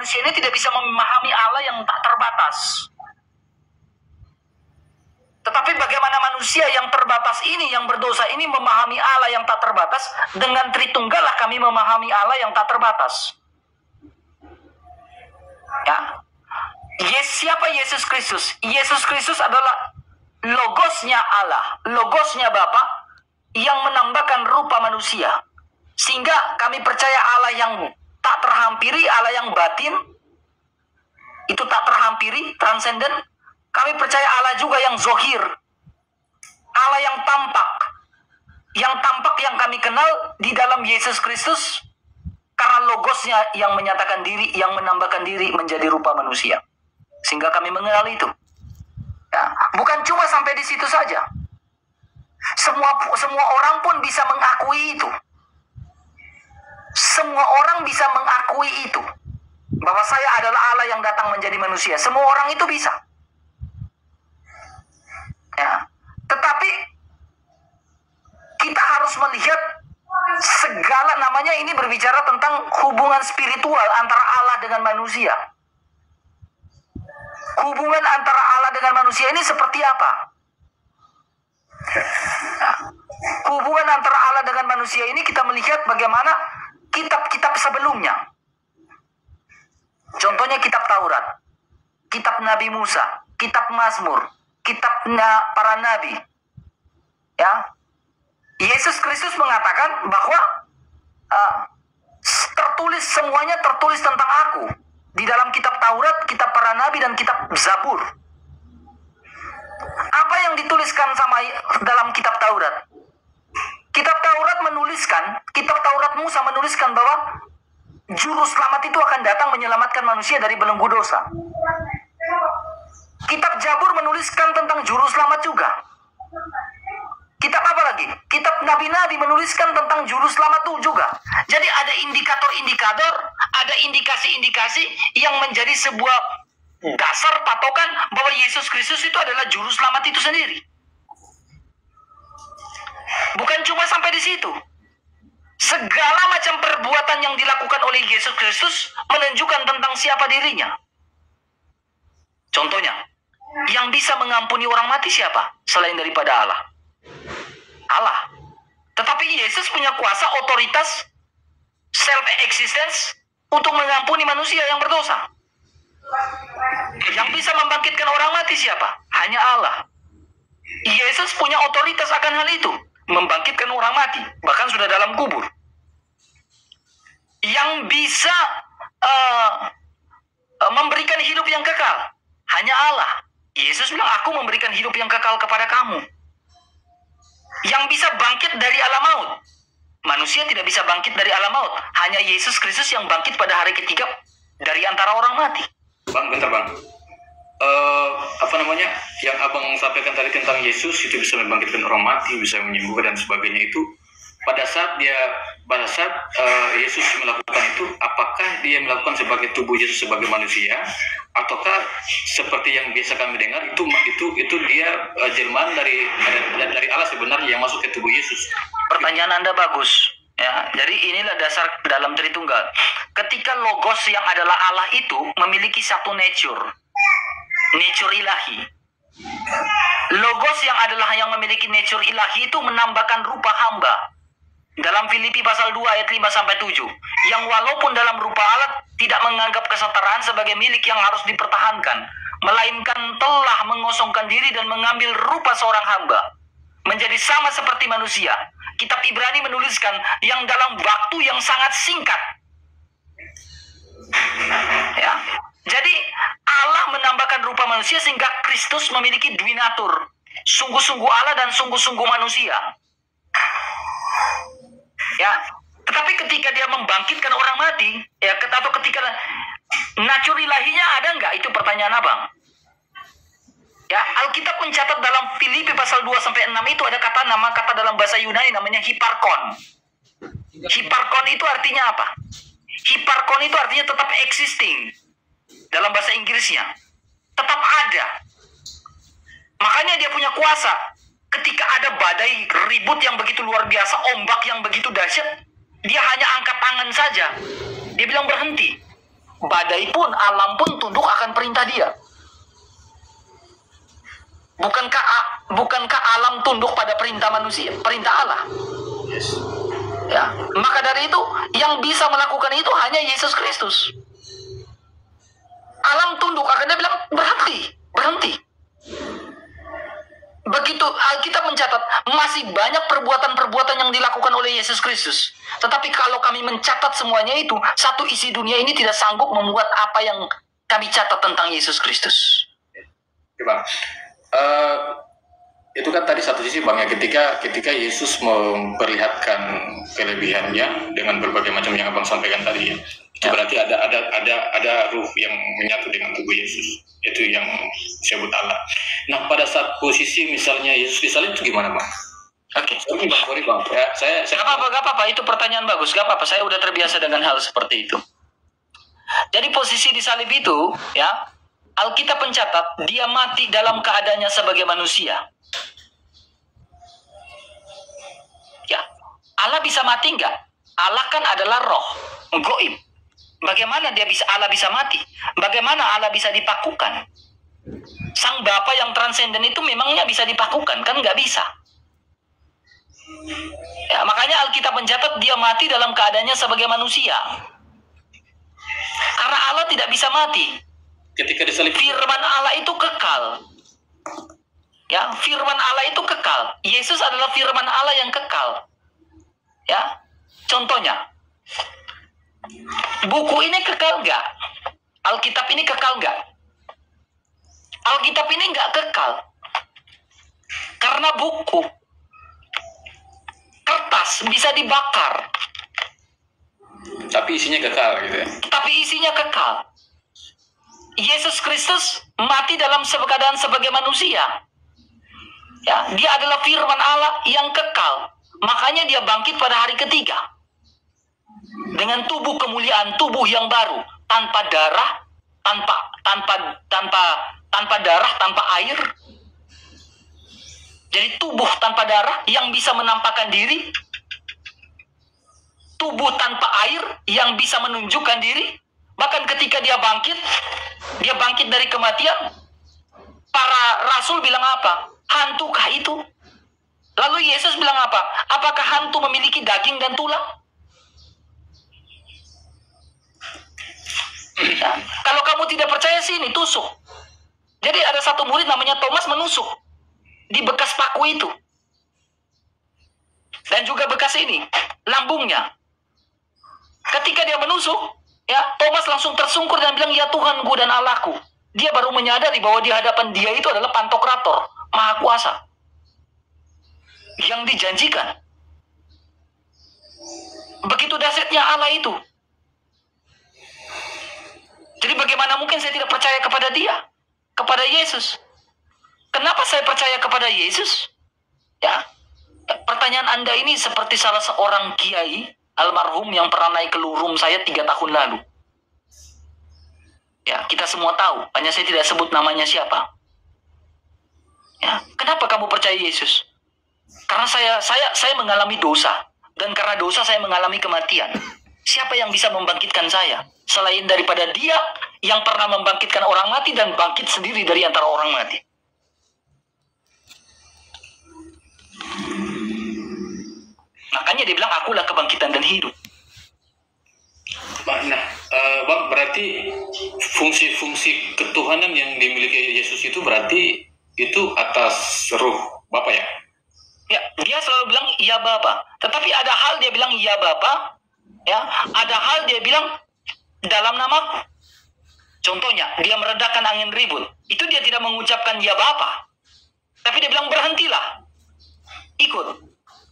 manusia ini tidak bisa memahami Allah yang tak terbatas. Tetapi bagaimana manusia yang terbatas ini, yang berdosa ini memahami Allah yang tak terbatas, dengan Tritunggal lah kami memahami Allah yang tak terbatas. Ya. Siapa Yesus Kristus? Yesus Kristus adalah logosnya Allah, logosnya Bapa yang menambahkan rupa manusia. Sehingga kami percaya Allah yang tak terhampiri, Allah yang batin, itu tak terhampiri, transenden. Kami percaya Allah juga yang zohir, Allah yang tampak yang kami kenal di dalam Yesus Kristus, karena logosnya yang menyatakan diri, yang menambahkan diri menjadi rupa manusia. Sehingga kami mengenal itu. Ya, bukan cuma sampai di situ saja. Semua orang pun bisa mengakui itu. Semua orang bisa mengakui itu. Bahwa saya adalah Allah yang datang menjadi manusia. Semua orang itu bisa. Ya. Tetapi kita harus melihat segala, namanya ini berbicara tentang hubungan spiritual antara Allah dengan manusia. Hubungan antara Allah dengan manusia ini seperti apa? Nah, hubungan antara Allah dengan manusia ini kita melihat bagaimana kitab-kitab sebelumnya. Contohnya kitab Taurat, kitab Nabi Musa, kitab Mazmur, kitabnya para nabi. Ya, Yesus Kristus mengatakan bahwa semuanya tertulis tentang aku di dalam kitab Taurat, kitab para nabi, dan kitab Zabur. Apa yang dituliskan dalam kitab Taurat? Kitab Taurat kitab Taurat Musa menuliskan bahwa juru selamat itu akan datang menyelamatkan manusia dari belenggu dosa. Kitab Zabur menuliskan tentang juru selamat juga. Kitab apa lagi? Kitab Nabi-Nabi menuliskan tentang juru selamat itu juga. Jadi ada indikator-indikator, ada indikasi-indikasi yang menjadi sebuah dasar patokan bahwa Yesus Kristus itu adalah juru selamat itu sendiri. Bukan cuma sampai di situ. Segala macam perbuatan yang dilakukan oleh Yesus Kristus menunjukkan tentang siapa dirinya. Contohnya, yang bisa mengampuni orang mati siapa? Selain daripada Allah. Allah. Tetapi Yesus punya kuasa, otoritas, self-existence untuk mengampuni manusia yang berdosa. Yang bisa membangkitkan orang mati siapa? Hanya Allah. Yesus punya otoritas akan hal itu, membangkitkan orang mati, bahkan sudah dalam kubur. Yang bisa memberikan hidup yang kekal, hanya Allah. Yesus bilang, aku memberikan hidup yang kekal kepada kamu. Yang bisa bangkit dari alam maut, manusia tidak bisa bangkit dari alam maut. Hanya Yesus Kristus yang bangkit pada hari ketiga dari antara orang mati. Bang, bentar bang. Yang abang sampaikan tadi tentang Yesus itu bisa membangkitkan orang mati, bisa menyembuhkan dan sebagainya itu. Pada saat Yesus melakukan itu, apakah dia melakukan sebagai tubuh Yesus sebagai manusia, ataukah seperti yang biasa kami dengar itu dia jelmaan dari Allah sebenarnya yang masuk ke tubuh Yesus? Pertanyaan Anda bagus. Ya, jadi inilah dasar dalam Tritunggal. Ketika logos yang adalah Allah itu memiliki satu nature ilahi. Logos yang adalah yang memiliki nature ilahi itu menambahkan rupa hamba. Dalam Filipi pasal 2 ayat 5-7, yang walaupun dalam rupa Allah tidak menganggap kesetaraan sebagai milik yang harus dipertahankan, melainkan telah mengosongkan diri dan mengambil rupa seorang hamba, menjadi sama seperti manusia. Kitab Ibrani menuliskan yang dalam waktu yang sangat singkat. Ya. Jadi Allah menambahkan rupa manusia sehingga Kristus memiliki duinatur, sungguh-sungguh Allah dan sungguh-sungguh manusia. Ya, tetapi ketika dia membangkitkan orang mati, ya, atau ketika natur ilahinya ada nggak? Itu pertanyaan abang. Ya, Alkitab mencatat dalam Filipi pasal 2-6 itu ada nama kata dalam bahasa Yunani namanya hiparkon. Hiparkon itu artinya apa? Hiparkon itu artinya tetap existing. Dalam bahasa Inggrisnya tetap ada. Makanya dia punya kuasa. Ketika ada badai ribut yang begitu luar biasa, ombak yang begitu dahsyat, dia hanya angkat tangan saja. Dia bilang berhenti. badai pun, alam pun tunduk akan perintah dia. Bukankah alam tunduk pada perintah manusia, perintah Allah? Yes. Ya, maka dari itu yang bisa melakukan itu hanya Yesus Kristus. Alam tunduk, akan dia bilang berhenti. Begitu Alkitab mencatat masih banyak perbuatan-perbuatan yang dilakukan oleh Yesus Kristus. Tetapi kalau kami mencatat semuanya itu, satu isi dunia ini tidak sanggup membuat apa yang kami catat tentang Yesus Kristus. Oke, Bang. Itu kan tadi satu sisi, Bang, ya, ketika Yesus memperlihatkan kelebihannya dengan berbagai macam yang Abang sampaikan tadi, ya. Itu berarti ada ruh yang menyatu dengan tubuh Yesus. Itu yang disebut Allah. Nah, pada saat posisi misalnya Yesus disalib itu gimana, Bang? Oke. Sorry, Bang. Ya, saya Gak apa-apa. Itu pertanyaan bagus. Gak apa-apa. Saya udah terbiasa dengan hal seperti itu. Jadi posisi disalib itu, ya, Alkitab mencatat dia mati dalam keadaannya sebagai manusia. Ya, Allah bisa mati nggak? Allah kan adalah roh, goib. Bagaimana Allah bisa mati? Bagaimana Allah bisa dipakukan? Sang Bapa yang transenden itu memangnya bisa dipakukan? Kan nggak bisa. Ya, makanya Alkitab mencatat dia mati dalam keadaannya sebagai manusia. Karena Allah tidak bisa mati. ketika disalib, Firman Allah itu kekal. Ya, firman Allah itu kekal. Yesus adalah firman Allah yang kekal. Ya, contohnya, buku ini kekal nggak? Alkitab ini kekal nggak? Alkitab ini nggak kekal. Karena buku, kertas bisa dibakar, tapi isinya kekal gitu ya. tapi isinya kekal. Yesus Kristus mati dalam keadaan sebagai manusia. Ya, dia adalah firman Allah yang kekal. Makanya dia bangkit pada hari ketiga. Dengan tubuh kemuliaan, tubuh yang baru, tanpa darah, tanpa darah, tanpa air. Jadi tubuh tanpa darah yang bisa menampakkan diri, tubuh tanpa air yang bisa menunjukkan diri. Bahkan ketika dia bangkit dari kematian, para rasul bilang apa? Hantukah itu? Lalu Yesus bilang apa? Apakah hantu memiliki daging dan tulang? Nah, kalau kamu tidak percaya sini, tusuk. Jadi ada satu murid namanya Thomas menusuk di bekas paku itu. Dan juga bekas ini, lambungnya. Ketika dia menusuk, ya, Thomas langsung tersungkur dan bilang, "Ya Tuhanku dan Allahku." Dia baru menyadari bahwa di hadapan dia itu adalah Pantokrator, Maha Kuasa, yang dijanjikan. Begitu dahsyatnya Allah itu. Jadi bagaimana mungkin saya tidak percaya kepada dia, kepada Yesus? Kenapa saya percaya kepada Yesus? Ya, pertanyaan Anda ini seperti salah seorang kiai almarhum yang pernah naik ke room saya 3 tahun lalu. Ya, kita semua tahu, hanya saya tidak sebut namanya siapa. Ya, kenapa kamu percaya Yesus? Karena saya mengalami dosa, dan karena dosa saya mengalami kematian. Siapa yang bisa membangkitkan saya selain daripada Dia yang pernah membangkitkan orang mati dan bangkit sendiri dari antara orang mati? Makanya dia bilang, akulah kebangkitan dan hidup. Nah, Bang, berarti fungsi-fungsi ketuhanan yang dimiliki Yesus itu berarti itu atas ruh Bapa ya? Ya, dia selalu bilang iya Bapa. Tetapi ada hal dia bilang iya Bapa, ya, ada hal dia bilang dalam namaku. Contohnya, dia meredakan angin ribut. Itu dia tidak mengucapkan ya Bapa. Tapi dia bilang berhentilah. Ikut.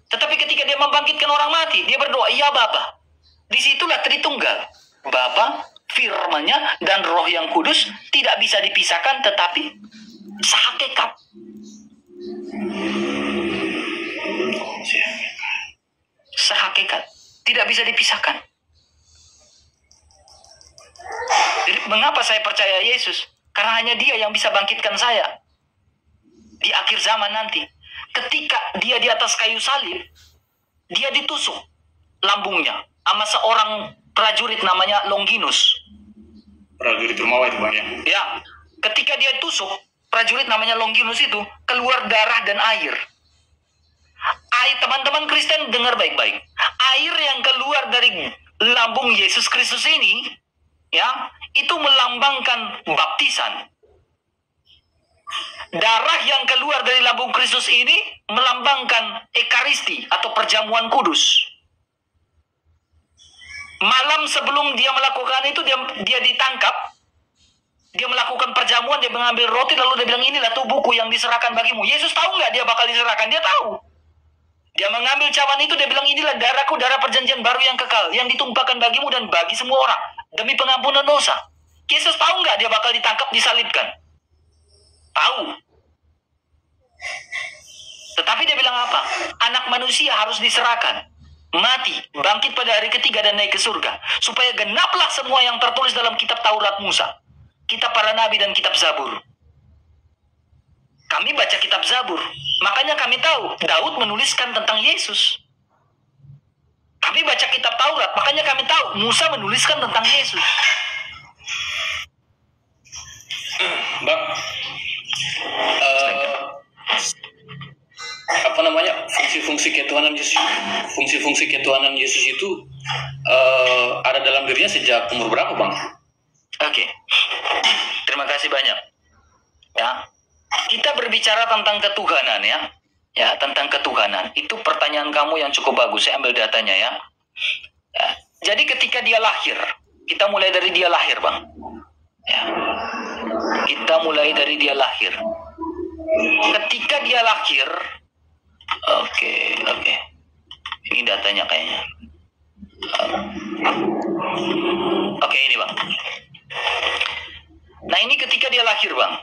Tetapi ketika dia membangkitkan orang mati, dia berdoa iya Bapa. Disitulah Tritunggal. Bapa, firman-Nya, dan Roh yang Kudus tidak bisa dipisahkan, tetapi sehakikat. Sehakikat. Tidak bisa dipisahkan. Jadi mengapa saya percaya Yesus? Karena hanya Dia yang bisa bangkitkan saya. Di akhir zaman nanti. Ketika Dia di atas kayu salib, Dia ditusuk lambungnya sama seorang prajurit namanya Longinus. prajurit Romawi itu Bang ya. Ya, ketika dia tusuk, prajurit namanya Longinus itu keluar darah dan air. Teman-teman Kristen dengar baik-baik. Air yang keluar dari lambung Yesus Kristus ini, ya, itu melambangkan baptisan. Darah yang keluar dari lambung Kristus ini melambangkan Ekaristi atau perjamuan kudus. Malam sebelum dia melakukan itu, dia ditangkap. Dia melakukan perjamuan, dia mengambil roti, lalu dia bilang, inilah tubuhku yang diserahkan bagimu. Yesus tahu nggak dia bakal diserahkan? Dia tahu. Dia mengambil cawan itu, dia bilang, inilah darahku, darah perjanjian baru yang kekal, yang ditumpahkan bagimu dan bagi semua orang, demi pengampunan dosa. Yesus tahu nggak dia bakal ditangkap, disalibkan? Tahu. Tetapi dia bilang apa? Anak manusia harus diserahkan, mati, bangkit pada hari ketiga dan naik ke surga, supaya genaplah semua yang tertulis dalam kitab Taurat Musa, kitab para nabi dan kitab Zabur. Kami baca kitab Zabur, makanya kami tahu Daud menuliskan tentang Yesus. Kami baca kitab Taurat, makanya kami tahu Musa menuliskan tentang Yesus. Bang, apa namanya, fungsi-fungsi ketuhanan Yesus itu ada dalam dirinya sejak umur berapa Bang? Oke. Terima kasih banyak. Ya, kita berbicara tentang ketuhanan ya, tentang ketuhanan. Itu pertanyaan kamu yang cukup bagus. Saya ambil datanya ya. Jadi ketika dia lahir, kita mulai dari dia lahir Bang. Ya. Kita mulai dari dia lahir. Ketika dia lahir, oke. Ini datanya kayaknya. Oke, ini Bang. Nah, ini ketika dia lahir Bang.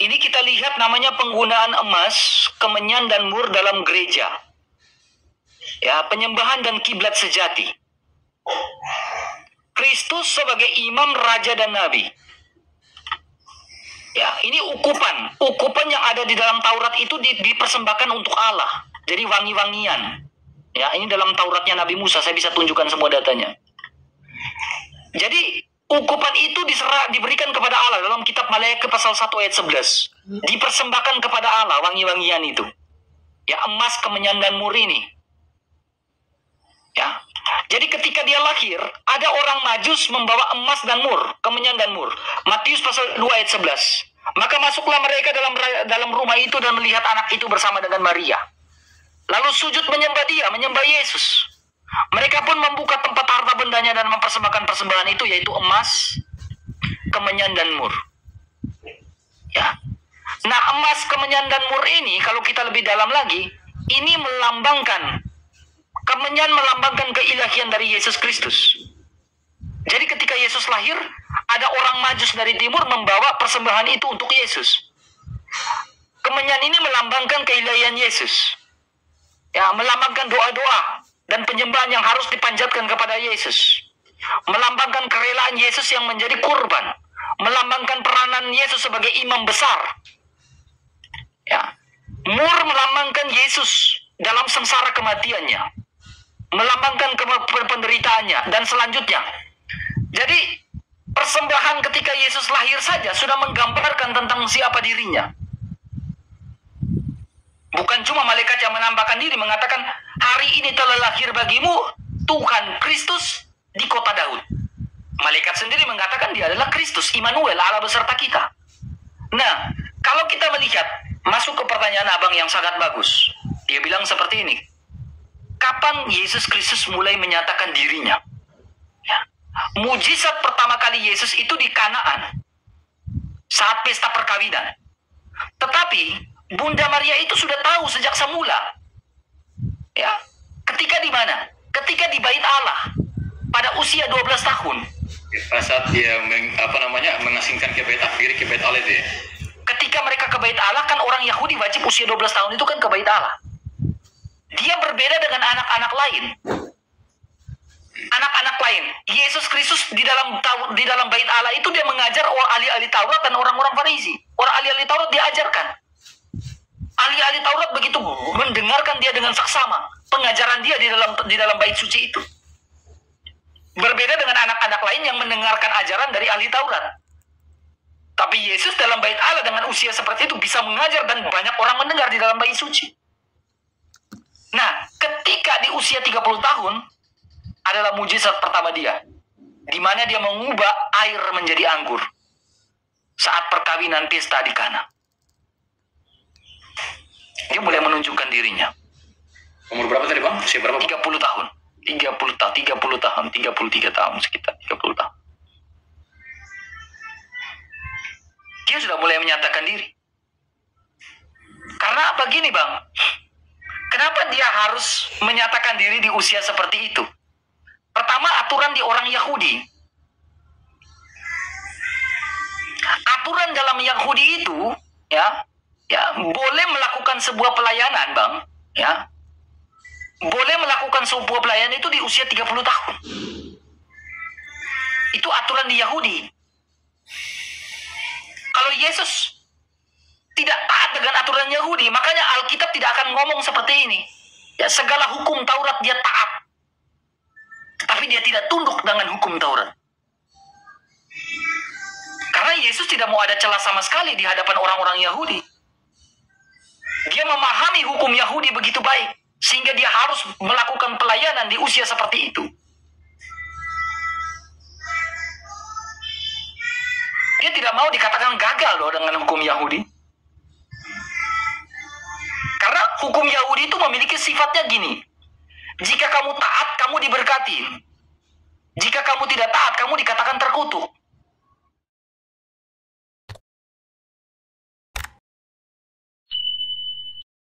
Ini kita lihat namanya penggunaan emas, kemenyan dan mur dalam gereja. Ya, penyembahan dan kiblat sejati. Kristus sebagai imam, raja dan nabi. Ya, ini ukupan yang ada di dalam Taurat itu dipersembahkan untuk Allah. Jadi wangi-wangian. Ya, ini dalam Tauratnya Nabi Musa, saya bisa tunjukkan semua datanya. Jadi ukupan itu diberikan kepada Allah dalam kitab Maleakhi pasal 1 ayat 11. Dipersembahkan kepada Allah wangi-wangian itu. Ya, emas, kemenyan dan mur ini. Ya. Jadi ketika dia lahir, ada orang Majus membawa emas dan mur, kemenyan dan mur. Matius pasal 2 ayat 11. Maka masuklah mereka dalam rumah itu dan melihat anak itu bersama dengan Maria. Lalu sujud menyembah Yesus. Mereka pun membuka tempat harta bendanya dan mempersembahkan persembahan itu, yaitu emas, kemenyan dan mur. Ya. Nah, emas, kemenyan dan mur ini kalau kita lebih dalam lagi, ini kemenyan melambangkan keilahian dari Yesus Kristus. Jadi ketika Yesus lahir, ada orang Majus dari timur membawa persembahan itu untuk Yesus. Kemenyan ini melambangkan keilahian Yesus. Ya, melambangkan doa-doa dan penyembahan yang harus dipanjatkan kepada Yesus. Melambangkan kerelaan Yesus yang menjadi kurban. Melambangkan peranan Yesus sebagai imam besar. Ya. Mur melambangkan Yesus dalam sengsara kematiannya. Melambangkan penderitaannya dan selanjutnya. Jadi persembahan ketika Yesus lahir saja sudah menggambarkan tentang siapa dirinya. Bukan cuma malaikat yang menampakkan diri, mengatakan, hari ini telah lahir bagimu Tuhan Kristus di kota Daud. Malaikat sendiri mengatakan dia adalah Kristus, Immanuel, Allah beserta kita. Nah, kalau kita melihat, masuk ke pertanyaan abang yang sangat bagus. Dia bilang seperti ini. Kapan Yesus Kristus mulai menyatakan dirinya? Ya. Mujizat pertama kali Yesus itu di Kanaan. Saat pesta perkawinan. Tetapi Bunda Maria itu sudah tahu sejak semula. Ya, ketika di mana? Ketika di Bait Allah pada usia 12 tahun. Pada saat dia mengasingkan diri ke Bait Allah itu ya. Ketika mereka ke Bait Allah, kan orang Yahudi wajib usia 12 tahun itu kan ke Bait Allah. Dia berbeda dengan anak-anak lain. Anak-anak lain, Yesus Kristus di dalam Bait Allah itu dia mengajar ahli-ahli Taurat dan orang-orang Farisi. Orang ahli-ahli Taurat diajarkan. Ahli-ahli Taurat begitu mendengarkan dia dengan saksama pengajaran dia di dalam bait suci itu. Berbeda dengan anak-anak lain yang mendengarkan ajaran dari ahli Taurat. Tapi Yesus dalam bait Allah dengan usia seperti itu bisa mengajar dan banyak orang mendengar di dalam bait suci. Nah, ketika di usia 30 tahun adalah mujizat pertama dia, di mana dia mengubah air menjadi anggur saat perkawinan pesta di Kana. Dia mulai menunjukkan dirinya. Umur berapa tadi Bang? Usia berapa? 30 tahun. 30 tahun, 33 tahun, sekitar 30 tahun. Dia sudah mulai menyatakan diri. Karena apa gini Bang? Kenapa dia harus menyatakan diri di usia seperti itu? Pertama, aturan di orang Yahudi. Aturan dalam Yahudi itu, ya boleh melakukan sebuah pelayanan Bang, ya. Boleh melakukan sebuah pelayanan itu di usia 30 tahun. Itu aturan di Yahudi. Kalau Yesus tidak taat dengan aturan Yahudi, makanya Alkitab tidak akan ngomong seperti ini. Ya, segala hukum Taurat dia taat. Tapi dia tidak tunduk dengan hukum Taurat. Karena Yesus tidak mau ada celah sama sekali di hadapan orang-orang Yahudi. Dia memahami hukum Yahudi begitu baik, sehingga dia harus melakukan pelayanan di usia seperti itu. Dia tidak mau dikatakan gagal loh dengan hukum Yahudi. Karena hukum Yahudi itu memiliki sifatnya gini. Jika kamu taat, kamu diberkati. Jika kamu tidak taat, kamu dikatakan terkutuk.